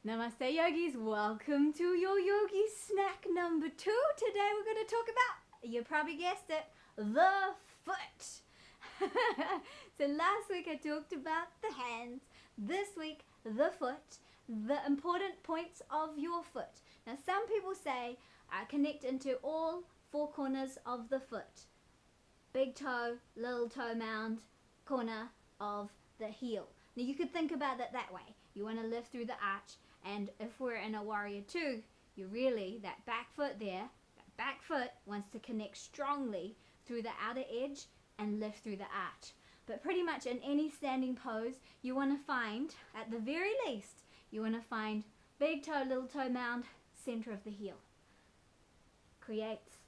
Namaste yogis, welcome to your yogi snack number 2. Today we're going to talk about, you probably guessed it, the foot. So last week I talked about the hands, this week the foot, the important points of your foot. Now some people say connect into all four corners of the foot. Big toe, little toe mound, corner of the heel. Now you could think about it that way. You want to lift through the arch, and if we're in a warrior 2, you really, that back foot there, that back foot wants to connect strongly through the outer edge and lift through the arch. But pretty much in any standing pose, you want to find, at the very least, you want to find big toe, little toe mound, center of the heel. Creates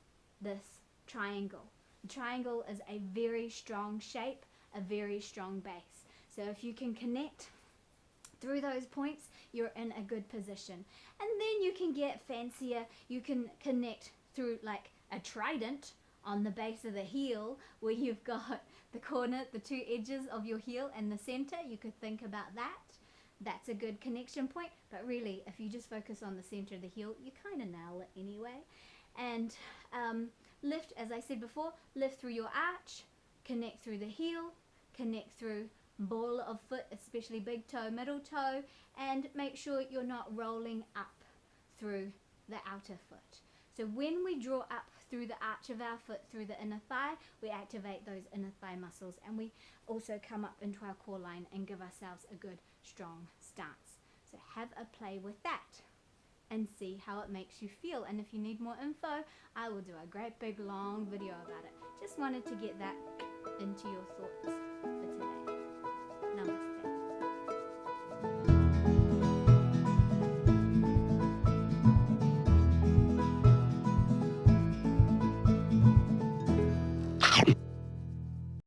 this triangle. The triangle is a very strong shape, a very strong base. So if you can connect through those points, you're in a good position. And then you can get fancier. You can connect through like a trident on the base of the heel, where you've got the corner, the two edges of your heel and the center. You could think about that. That's a good connection point. But really, if you just focus on the center of the heel, you kind of nail it anyway. And lift, as I said before, lift through your arch, connect through the heel, connect through ball of foot, especially big toe, middle toe, and make sure you're not rolling up through the outer foot. So when we draw up through the arch of our foot, through the inner thigh, we activate those inner thigh muscles, and we also come up into our core line and give ourselves a good strong stance. So have a play with that and see how it makes you feel. And if you need more info, I will do a great big long video about it. Just wanted to get that into your thoughts for today.